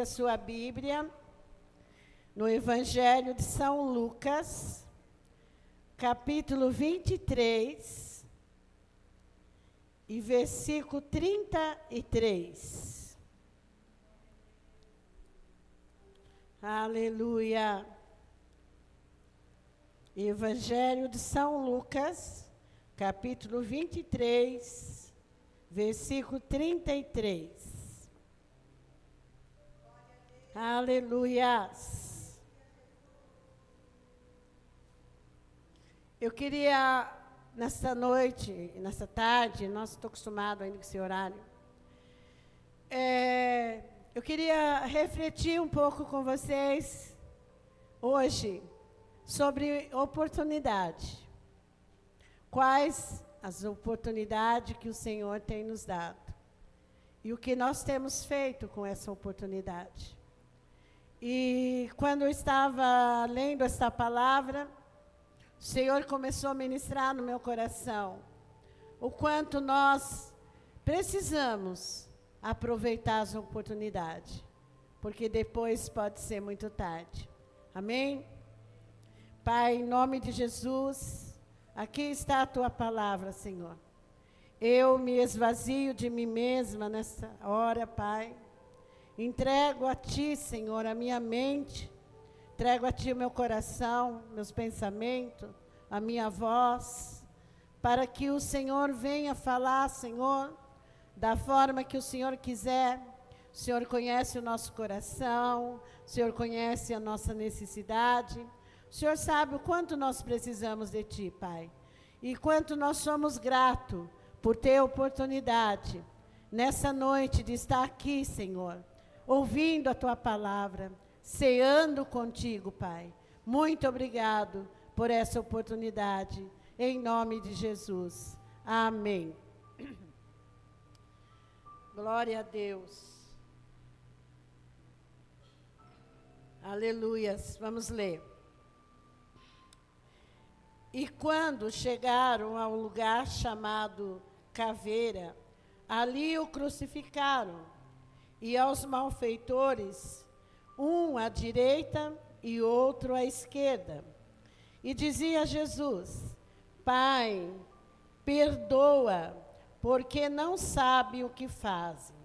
A sua Bíblia no Evangelho de São Lucas, capítulo 23 e versículo 33. Aleluia. Evangelho de São Lucas, capítulo 23, versículo 33. Aleluias. Eu queria, nesta noite, nesta tarde, nós estamos acostumados ainda com esse horário, eu queria refletir um pouco com vocês, hoje, sobre oportunidade. Quais as oportunidades que o Senhor tem nos dado? E o que nós temos feito com essa oportunidade? E quando eu estava lendo esta palavra, o Senhor começou a ministrar no meu coração o quanto nós precisamos aproveitar as oportunidades, porque depois pode ser muito tarde. Amém? Pai, em nome de Jesus, aqui está a Tua palavra, Senhor. Eu me esvazio de mim mesma nessa hora, Pai. Entrego a Ti, Senhor, a minha mente, entrego a Ti o meu coração, meus pensamentos, a minha voz, para que o Senhor venha falar, Senhor, da forma que o Senhor quiser. O Senhor conhece o nosso coração, o Senhor conhece a nossa necessidade, o Senhor sabe o quanto nós precisamos de Ti, Pai, e quanto nós somos gratos por ter a oportunidade, nessa noite, de estar aqui, Senhor, ouvindo a Tua palavra, ceando contigo, Pai. Muito obrigado por essa oportunidade, em nome de Jesus. Amém. Glória a Deus. Aleluias. Vamos ler. E quando chegaram ao lugar chamado Caveira, ali o crucificaram, e aos malfeitores, um à direita e outro à esquerda. E dizia Jesus: Pai, perdoa, porque não sabem o que fazem.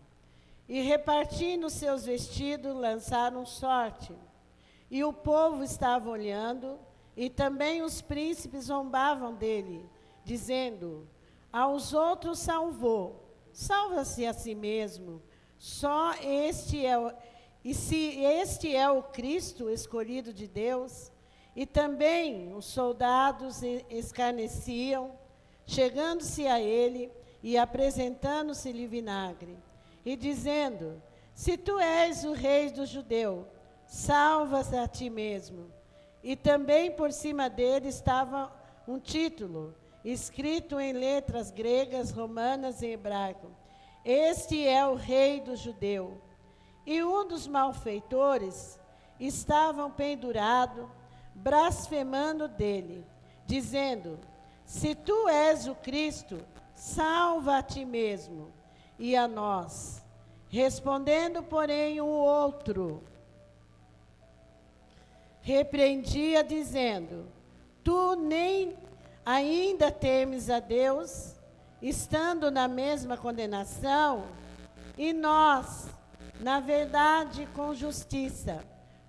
E repartindo seus vestidos, lançaram sorte. E o povo estava olhando, e também os príncipes zombavam dele, dizendo: aos outros salvou, salva-se a si mesmo. Só este é e se este é o Cristo escolhido de Deus? E também os soldados escarneciam, chegando-se a ele e apresentando-se-lhe vinagre, e dizendo: se tu és o rei dos judeus, salva-se a ti mesmo. E também por cima dele estava um título, escrito em letras gregas, romanas e hebraico: este é o rei dos judeus. E um dos malfeitores estava pendurado, blasfemando dele, dizendo: se tu és o Cristo, salva a ti mesmo e a nós. Respondendo, porém, o outro repreendia, dizendo: tu nem ainda temes a Deus, estando na mesma condenação? E nós, na verdade, com justiça,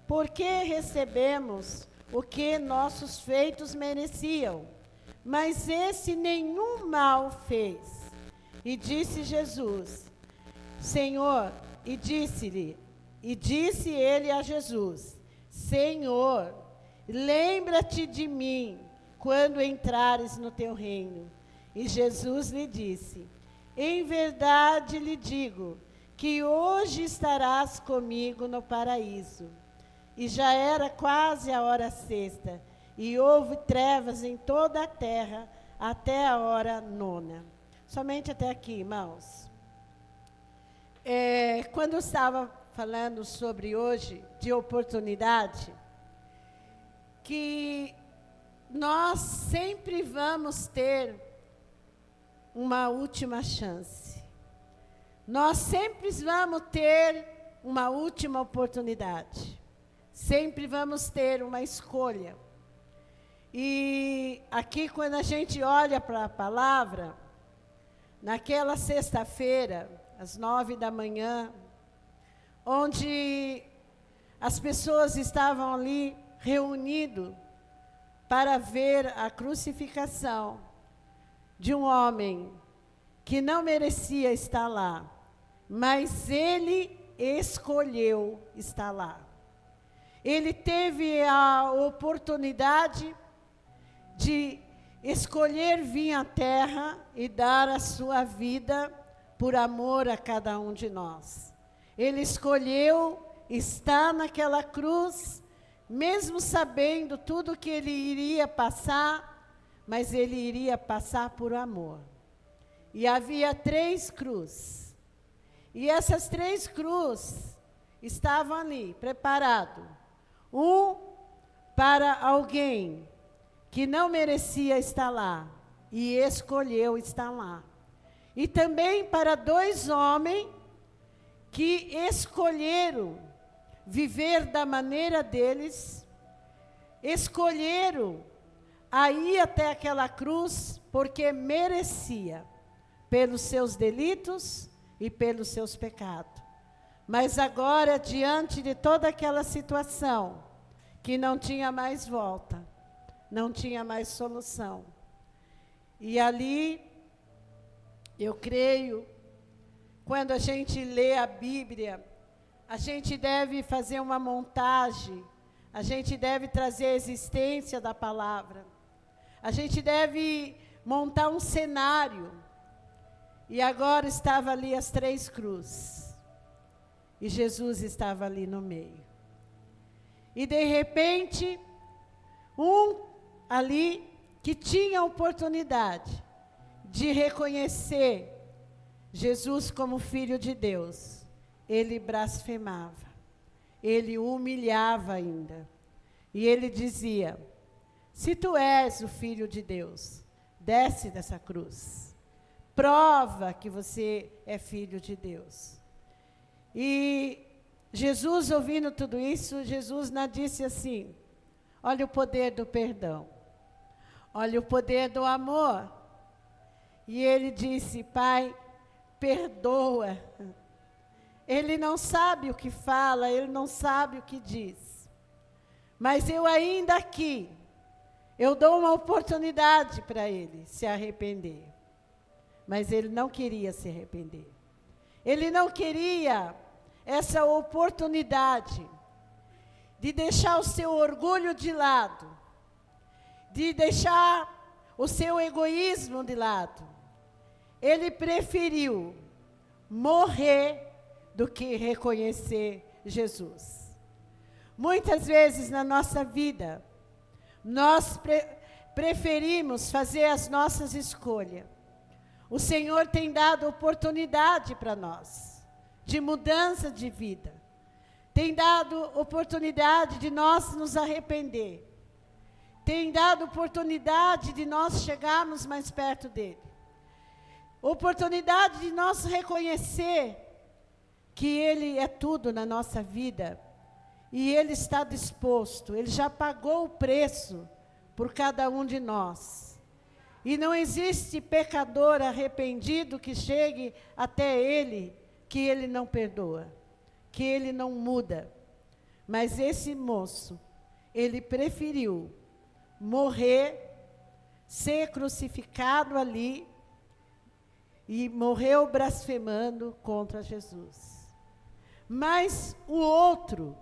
porque recebemos o que nossos feitos mereciam, mas esse nenhum mal fez. E disse Jesus, Senhor, e disse ele a Jesus: Senhor, lembra-te de mim quando entrares no teu reino. E Jesus lhe disse: em verdade lhe digo, que hoje estarás comigo no paraíso. E já era quase a hora sexta, e houve trevas em toda a terra, até a hora nona. Somente até aqui, irmãos. Quando eu estava falando sobre hoje, de oportunidade, que nós sempre vamos ter uma última chance. Nós sempre vamos ter uma última oportunidade. Sempre vamos ter uma escolha. E aqui, quando a gente olha para a palavra, naquela sexta-feira, às 9 da manhã, onde as pessoas estavam ali reunidas para ver a crucificação de um homem que não merecia estar lá, mas ele escolheu estar lá. Ele teve a oportunidade de escolher vir à terra e dar a sua vida por amor a cada um de nós. Ele escolheu estar naquela cruz, mesmo sabendo tudo que ele iria passar, mas ele iria passar por amor. E havia 3 cruzes. E essas 3 cruzes estavam ali, preparadas. Um para alguém que não merecia estar lá e escolheu estar lá. E também para 2 homens que escolheram viver da maneira deles, escolheram a ir até aquela cruz porque merecia, pelos seus delitos e pelos seus pecados. Mas agora, diante de toda aquela situação, que não tinha mais volta, não tinha mais solução. E ali, eu creio, quando a gente lê a Bíblia, a gente deve fazer uma montagem, a gente deve trazer a existência da palavra, a gente deve montar um cenário. E agora estava ali as 3 cruzes. E Jesus estava ali no meio. E de repente, um ali que tinha a oportunidade de reconhecer Jesus como Filho de Deus, ele blasfemava, ele humilhava ainda. E ele dizia: se tu és o Filho de Deus, desce dessa cruz. Prova que você é filho de Deus. E Jesus, ouvindo tudo isso, Jesus disse assim: olha o poder do perdão, olha o poder do amor. E ele disse: Pai, perdoa. Ele não sabe o que fala, ele não sabe o que diz. Mas eu ainda aqui, eu dou uma oportunidade para ele se arrepender. Mas ele não queria se arrepender. Ele não queria essa oportunidade de deixar o seu orgulho de lado, de deixar o seu egoísmo de lado. Ele preferiu morrer do que reconhecer Jesus. Muitas vezes na nossa vida, nós preferimos fazer as nossas escolhas. O Senhor tem dado oportunidade para nós, de mudança de vida. Tem dado oportunidade de nós nos arrepender. Tem dado oportunidade de nós chegarmos mais perto dEle. Oportunidade de nós reconhecer que Ele é tudo na nossa vida. E Ele está disposto, Ele já pagou o preço por cada um de nós. E não existe pecador arrependido que chegue até Ele, que Ele não perdoa, que Ele não muda. Mas esse moço, ele preferiu morrer, ser crucificado ali, e morreu blasfemando contra Jesus. Mas o outro,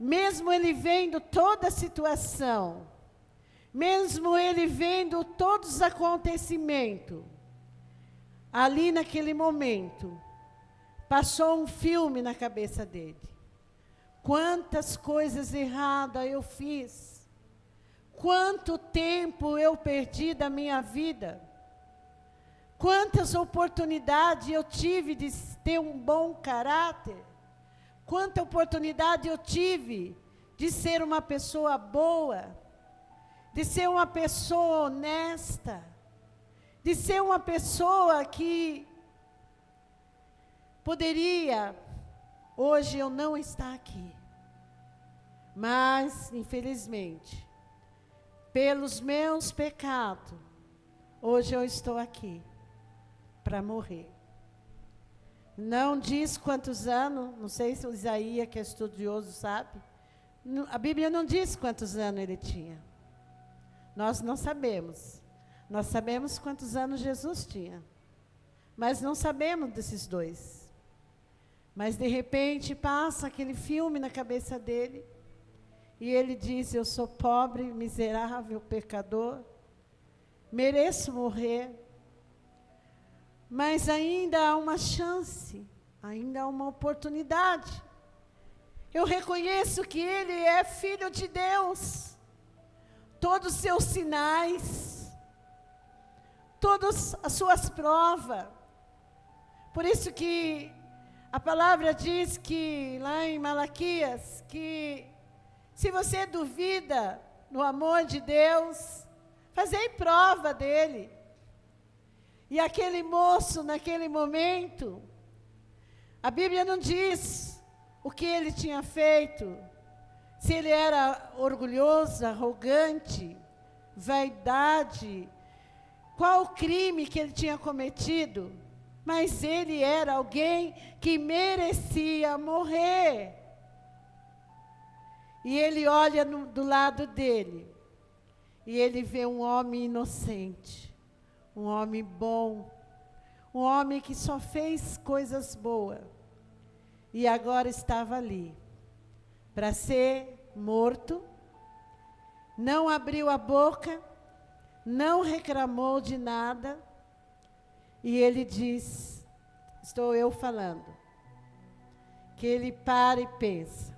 mesmo ele vendo toda a situação, mesmo ele vendo todos os acontecimentos, ali naquele momento, passou um filme na cabeça dele. Quantas coisas erradas eu fiz, quanto tempo eu perdi da minha vida, quantas oportunidades eu tive de ter um bom caráter, quanta oportunidade eu tive de ser uma pessoa boa, de ser uma pessoa honesta, de ser uma pessoa que poderia hoje eu não estar aqui. Mas, infelizmente, pelos meus pecados, hoje eu estou aqui para morrer. Não diz quantos anos, não sei se o Isaías, que é estudioso, sabe. A Bíblia não diz quantos anos ele tinha. Nós não sabemos. Nós sabemos quantos anos Jesus tinha. Mas não sabemos desses dois. Mas, de repente, passa aquele filme na cabeça dele. E ele diz, eu sou pobre, miserável, pecador. Mereço morrer. Mas ainda há uma chance. Ainda há uma oportunidade. Eu reconheço que ele é filho de Deus. Todos os seus sinais. Todas as suas provas. Por isso que a palavra diz que, lá em Malaquias, que se você duvida do amor de Deus, fazei prova dele. E aquele moço, naquele momento, a Bíblia não diz o que ele tinha feito. Se ele era orgulhoso, arrogante, vaidade, qual o crime que ele tinha cometido. Mas ele era alguém que merecia morrer. E ele olha do lado dele. E ele vê um homem inocente. Um homem bom. Um homem que só fez coisas boas. E agora estava ali. Para ser morto. Não abriu a boca. Não reclamou de nada. E ele diz, estou eu falando, que ele para e pensa,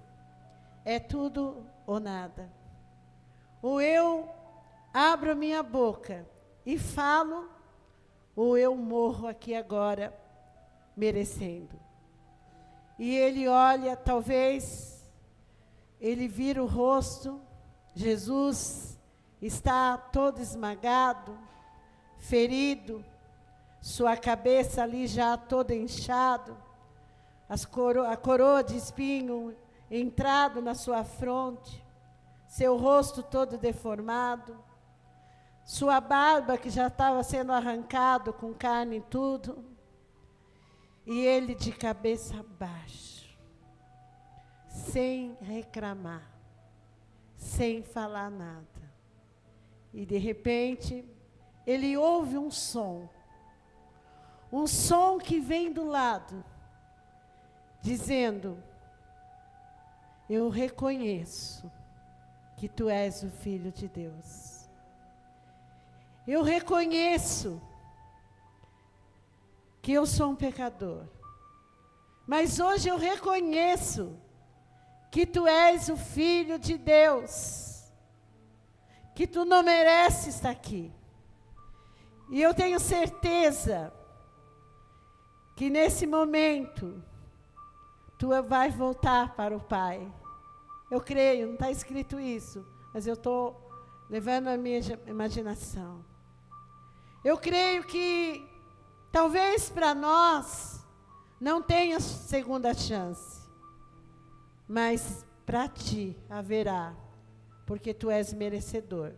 é tudo ou nada. Ou eu abro minha boca e falo, ou eu morro aqui agora, merecendo. E ele olha, talvez, ele vira o rosto, Jesus está todo esmagado, ferido, sua cabeça ali já toda inchada, a coroa de espinho entrado na sua fronte, seu rosto todo deformado, sua barba que já estava sendo arrancado com carne e tudo, e ele de cabeça baixa, sem reclamar, sem falar nada. E de repente, ele ouve um som que vem do lado, dizendo, eu reconheço que tu és o Filho de Deus. Eu reconheço que eu sou um pecador. Mas hoje eu reconheço que tu és o Filho de Deus. Que tu não mereces estar aqui. E eu tenho certeza que nesse momento, tu vai voltar para o Pai. Eu creio, não está escrito isso, mas eu estou levando a minha imaginação. Eu creio que, talvez para nós, não tenha segunda chance, mas para ti haverá, porque tu és merecedor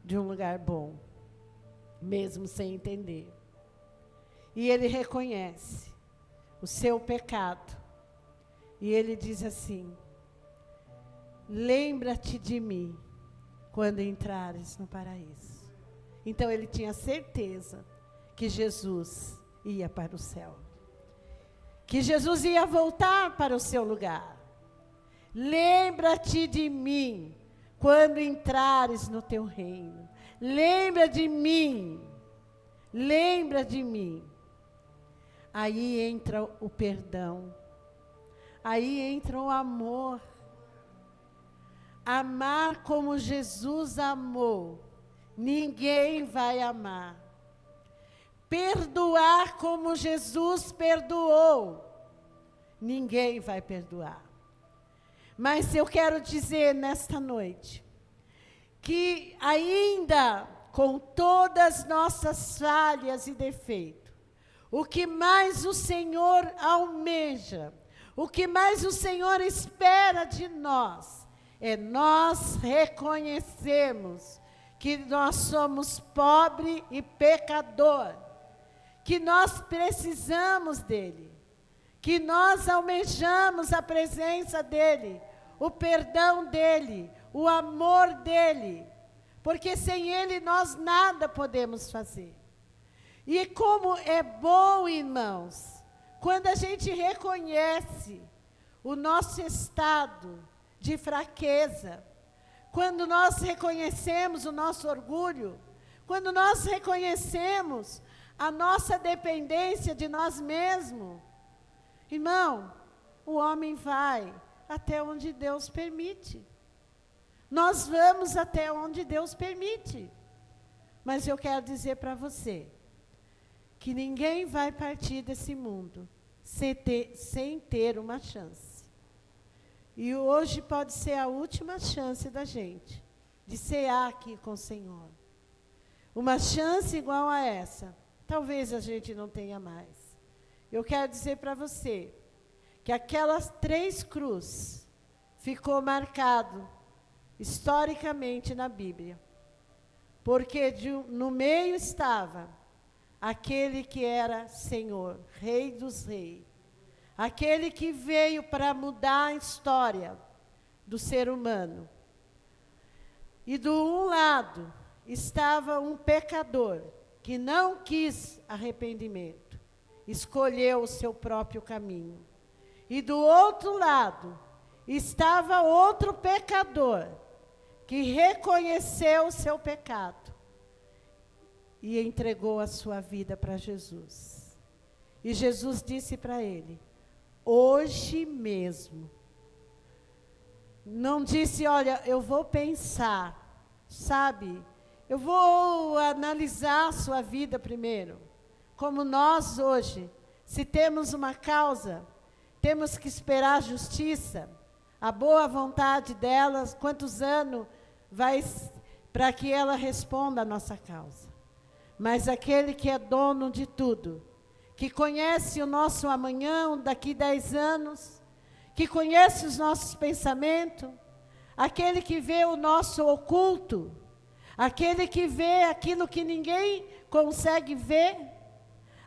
de um lugar bom, mesmo sem entender. E ele reconhece o seu pecado. E ele diz assim, lembra-te de mim quando entrares no paraíso. Então ele tinha certeza que Jesus ia para o céu. Que Jesus ia voltar para o seu lugar. Lembra-te de mim quando entrares no teu reino. Lembra de mim. Lembra de mim. Aí entra o perdão. Aí entra o amor. Amar como Jesus amou. Ninguém vai amar. Perdoar como Jesus perdoou. Ninguém vai perdoar. Mas eu quero dizer nesta noite, que ainda com todas as nossas falhas e defeitos, o que mais o Senhor almeja, O que mais o Senhor espera de nós é nós reconhecermos que nós somos pobre e pecador, que nós precisamos dEle, que nós almejamos a presença dEle, o perdão dEle, o amor dEle, porque sem Ele nós nada podemos fazer. E como é bom, irmãos, quando a gente reconhece o nosso estado de fraqueza, quando nós reconhecemos o nosso orgulho, quando nós reconhecemos a nossa dependência de nós mesmos, irmão, o homem vai até onde Deus permite. Nós vamos até onde Deus permite. Mas eu quero dizer para você que ninguém vai partir desse mundo sem ter uma chance. E hoje pode ser a última chance da gente de cear aqui com o Senhor. Uma chance igual a essa, talvez a gente não tenha mais. Eu quero dizer para você que aquelas 3 cruzes ficou marcado historicamente na Bíblia. Porque no meio estava aquele que era Senhor, Rei dos Reis. Aquele que veio para mudar a história do ser humano. E do um lado estava um pecador que não quis arrependimento, escolheu o seu próprio caminho. E do outro lado estava outro pecador que reconheceu o seu pecado e entregou a sua vida para Jesus. E Jesus disse para ele: hoje mesmo. Não disse, olha, eu vou pensar, sabe? Eu vou analisar a sua vida primeiro. Como nós hoje, se temos uma causa, temos que esperar a justiça, a boa vontade delas, quantos anos vai para que ela responda a nossa causa. Mas aquele que é dono de tudo, que conhece o nosso amanhã, daqui 10 anos, que conhece os nossos pensamentos, aquele que vê o nosso oculto, aquele que vê aquilo que ninguém consegue ver,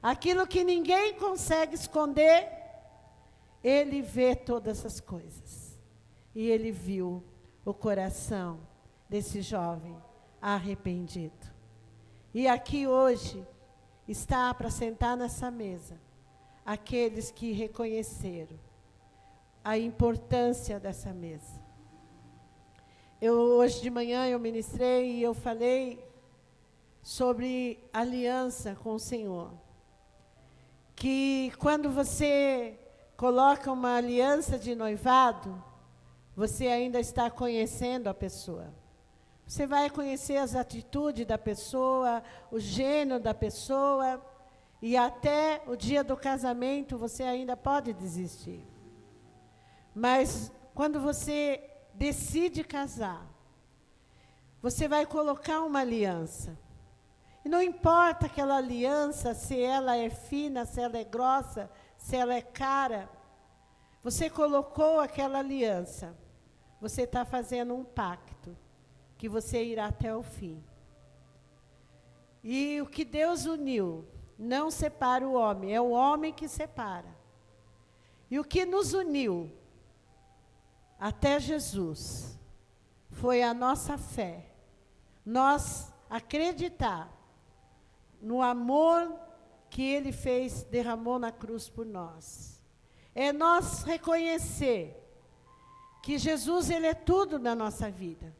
aquilo que ninguém consegue esconder, ele vê todas essas coisas. E ele viu o coração desse jovem arrependido. E aqui hoje está para sentar nessa mesa aqueles que reconheceram a importância dessa mesa. Hoje de manhã eu ministrei e eu falei sobre aliança com o Senhor. Que quando você coloca uma aliança de noivado, você ainda está conhecendo a pessoa. Você vai conhecer as atitudes da pessoa, o gênero da pessoa, e até o dia do casamento você ainda pode desistir. Mas quando você decide casar, você vai colocar uma aliança. E não importa aquela aliança, se ela é fina, se ela é grossa, se ela é cara. Você colocou aquela aliança. Você está fazendo um pacto que você irá até o fim. E o que Deus uniu, não separa o homem, é o homem que separa. E o que nos uniu até Jesus foi a nossa fé. Nós acreditar no amor que Ele fez, derramou na cruz por nós. É nós reconhecer que Jesus, Ele é tudo na nossa vida.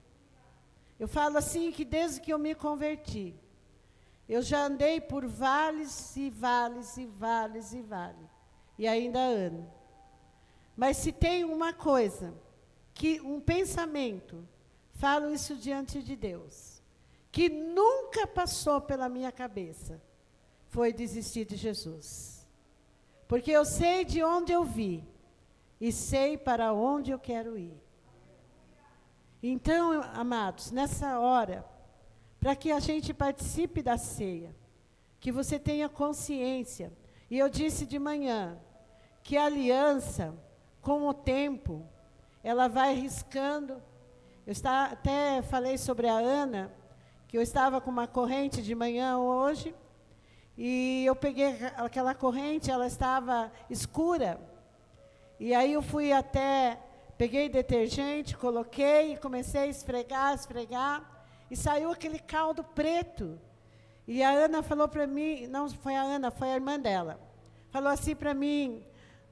Eu falo assim que desde que eu me converti, eu já andei por vales e vales e vales e vales. E ainda ando. Mas se tem uma coisa, que um pensamento, falo isso diante de Deus, que nunca passou pela minha cabeça, foi desistir de Jesus. Porque eu sei de onde eu vi, e sei para onde eu quero ir. Então, amados, nessa hora, para que a gente participe da ceia, que você tenha consciência, e eu disse de manhã, que a aliança, com o tempo, ela vai riscando. Até falei sobre a Ana, que eu estava com uma corrente de manhã hoje, e eu peguei aquela corrente, ela estava escura. E aí eu fui peguei detergente, coloquei e comecei a esfregar, e saiu aquele caldo preto. E a Ana falou para mim, não foi a Ana, foi a irmã dela, falou assim para mim: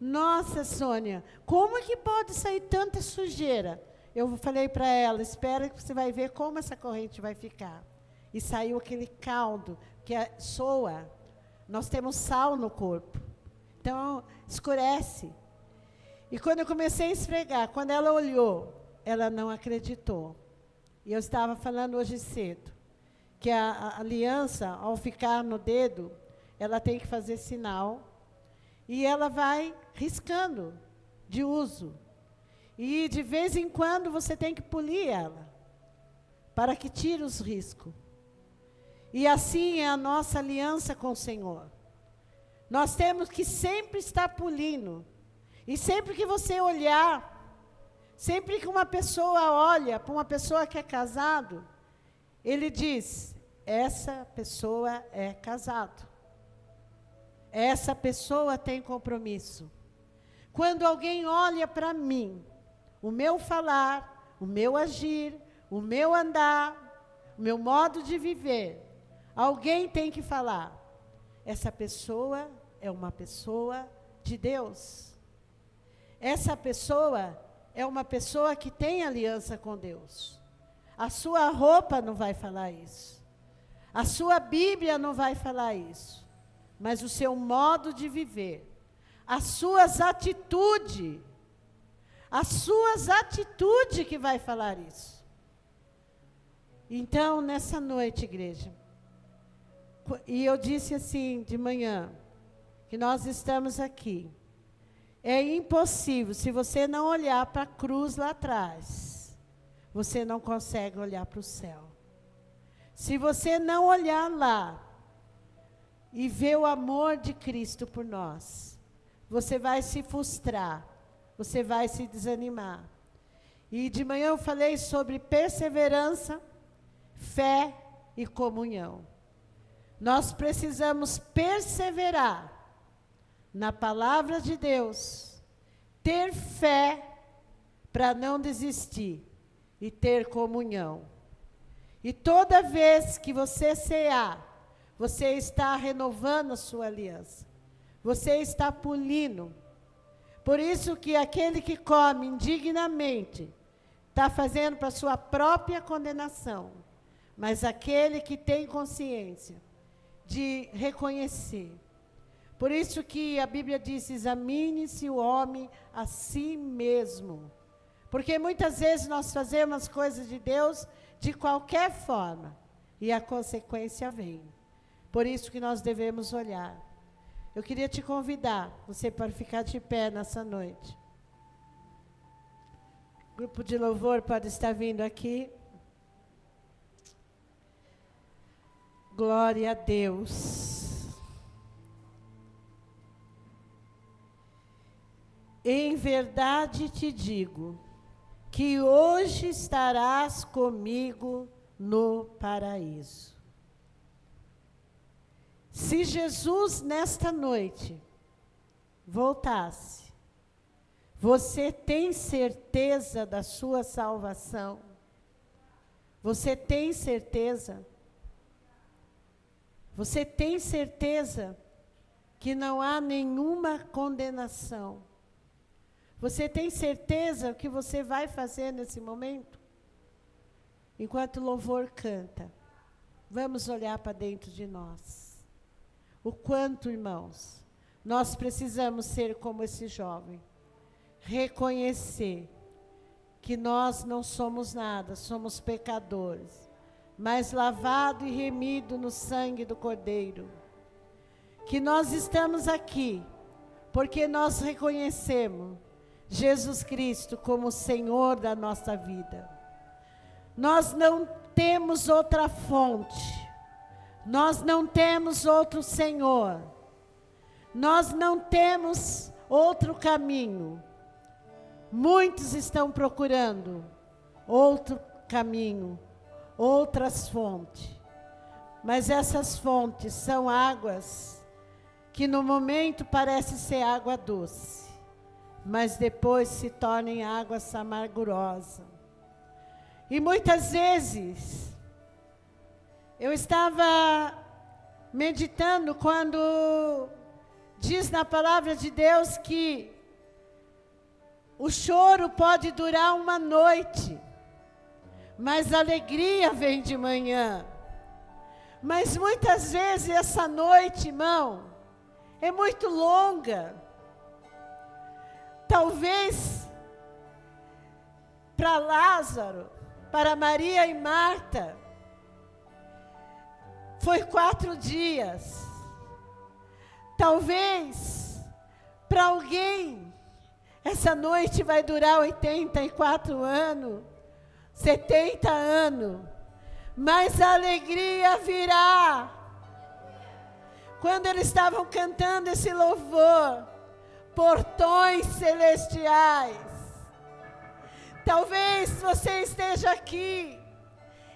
nossa, Sônia, como é que pode sair tanta sujeira? Eu falei para ela: espera que você vai ver como essa corrente vai ficar. E saiu aquele caldo que soa. Nós temos sal no corpo, então escurece. E quando eu comecei a esfregar, quando ela olhou, ela não acreditou. E eu estava falando hoje cedo, que a aliança, ao ficar no dedo, ela tem que fazer sinal, e ela vai riscando de uso. E de vez em quando você tem que polir ela, para que tire os riscos. E assim é a nossa aliança com o Senhor. Nós temos que sempre estar polindo. E sempre que você olhar, sempre que uma pessoa olha para uma pessoa que é casado, ele diz: essa pessoa é casado. Essa pessoa tem compromisso. Quando alguém olha para mim, o meu falar, o meu agir, o meu andar, o meu modo de viver, alguém tem que falar: essa pessoa é uma pessoa de Deus. Essa pessoa é uma pessoa que tem aliança com Deus. A sua roupa não vai falar isso. A sua Bíblia não vai falar isso. Mas o seu modo de viver, as suas atitudes que vai falar isso. Então, nessa noite, igreja, e eu disse assim de manhã, que nós estamos aqui. É impossível, se você não olhar para a cruz lá atrás, você não consegue olhar para o céu. Se você não olhar lá e ver o amor de Cristo por nós, você vai se frustrar, você vai se desanimar. E de manhã eu falei sobre perseverança, fé e comunhão. Nós precisamos perseverar na palavra de Deus, ter fé para não desistir e ter comunhão. E toda vez que você cear, você está renovando a sua aliança. Você está polindo. Por isso que aquele que come indignamente está fazendo para sua própria condenação. Mas aquele que tem consciência de reconhecer. Por isso que a Bíblia diz: examine-se o homem a si mesmo. Porque muitas vezes nós fazemos as coisas de Deus de qualquer forma. E a consequência vem. Por isso que nós devemos olhar. Eu queria te convidar, você para ficar de pé nessa noite. O grupo de louvor pode estar vindo aqui. Glória a Deus. Em verdade te digo, que hoje estarás comigo no paraíso. Se Jesus, nesta noite, voltasse, você tem certeza da sua salvação? Você tem certeza? Você tem certeza que não há nenhuma condenação? Você tem certeza o que você vai fazer nesse momento? Enquanto o louvor canta, vamos olhar para dentro de nós. O quanto, irmãos, nós precisamos ser como esse jovem. Reconhecer que nós não somos nada, somos pecadores, mas lavado e remido no sangue do Cordeiro. Que nós estamos aqui porque nós reconhecemos Jesus Cristo como Senhor da nossa vida. Nós não temos outra fonte. Nós não temos outro Senhor. Nós não temos outro caminho. Muitos estão procurando outro caminho, outras fontes. Mas essas fontes são águas que no momento parecem ser água doce, mas depois se tornem águas amargurosas. E muitas vezes, eu estava meditando quando diz na palavra de Deus que o choro pode durar uma noite, mas a alegria vem de manhã. Mas muitas vezes essa noite, irmão, é muito longa. Talvez para Lázaro, para Maria e Marta, foi 4 dias. Talvez para alguém essa noite vai durar 84 anos, 70 anos. Mas a alegria virá. Quando eles estavam cantando esse louvor, portões celestiais. Talvez você esteja aqui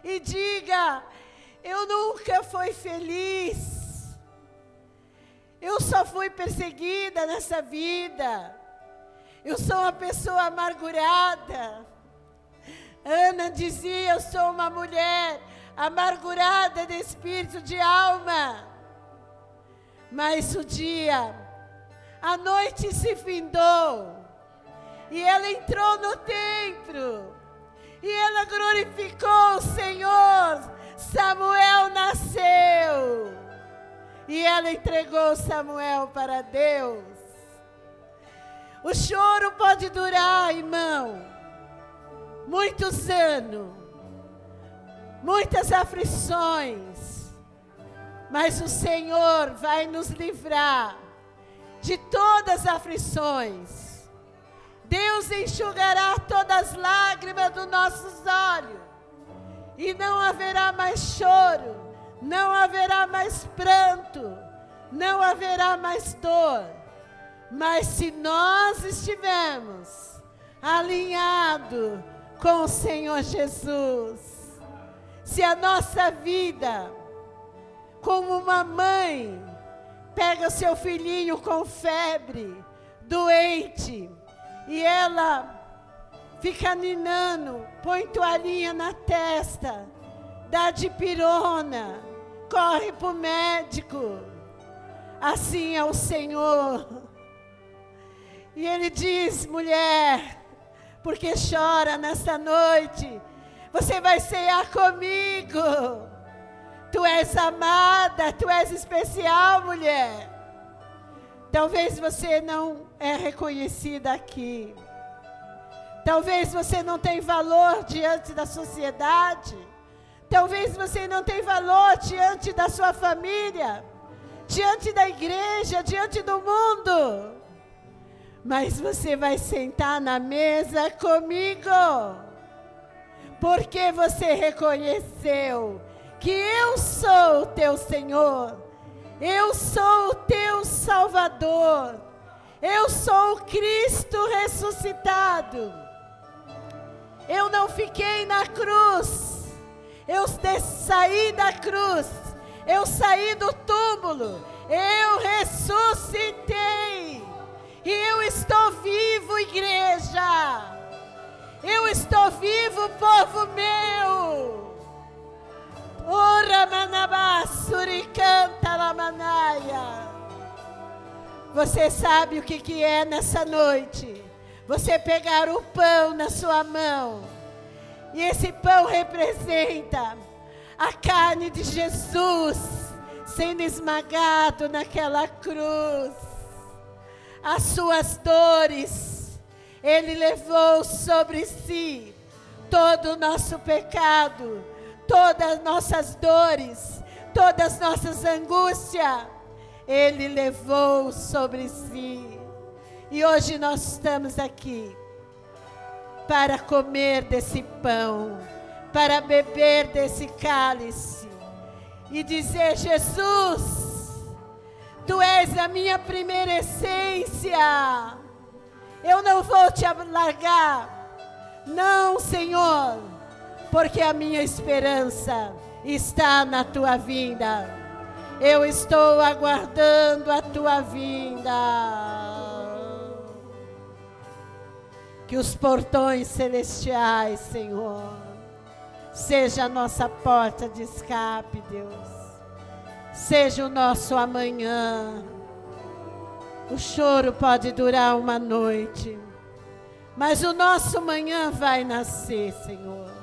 e diga: eu nunca fui feliz. Eu só fui perseguida nessa vida. Eu sou uma pessoa amargurada. Ana dizia: eu sou uma mulher amargurada de espírito, de alma. Mas o dia, a noite se findou, e ela entrou no templo, e ela glorificou o Senhor. Samuel nasceu, e ela entregou Samuel para Deus. O choro pode durar, irmão, muitos anos, muitas aflições, mas o Senhor vai nos livrar de todas as aflições. Deus enxugará todas as lágrimas dos nossos olhos, e não haverá mais choro, não haverá mais pranto, não haverá mais dor. Mas se nós estivermos alinhados com o Senhor Jesus, se a nossa vida, como uma mãe pega o seu filhinho com febre, doente, e ela fica ninando, põe toalhinha na testa, dá dipirona, corre para o médico, assim é o Senhor. E Ele diz: mulher, porque chora nessa noite? Você vai ceiar comigo. Tu és amada, tu és especial, mulher. Talvez você não é reconhecida aqui. Talvez você não tenha valor diante da sociedade. Talvez você não tenha valor diante da sua família, diante da igreja, diante do mundo. Mas você vai sentar na mesa comigo, porque você reconheceu que eu sou o teu Senhor, eu sou o teu Salvador, eu sou o Cristo ressuscitado. Eu não fiquei na cruz, eu saí da cruz, eu saí do túmulo, eu ressuscitei. E eu estou vivo, igreja. Eu estou vivo, povo meu. Ora manabasuri canta la manaia. Você sabe o que é nessa noite? Você pegar o pão na sua mão. E esse pão representa a carne de Jesus sendo esmagado naquela cruz. As suas dores, Ele levou sobre si todo o nosso pecado, todas as nossas dores, todas as nossas angústias, Ele levou sobre si. E hoje nós estamos aqui para comer desse pão, para beber desse cálice e dizer: Jesus, Tu és a minha primeira essência. Eu não vou te largar. Não, Senhor, porque a minha esperança está na tua vinda. Eu estou aguardando a tua vinda. Que os portões celestiais, Senhor, seja a nossa porta de escape, Deus. Seja o nosso amanhã. O choro pode durar uma noite, mas o nosso amanhã vai nascer, Senhor.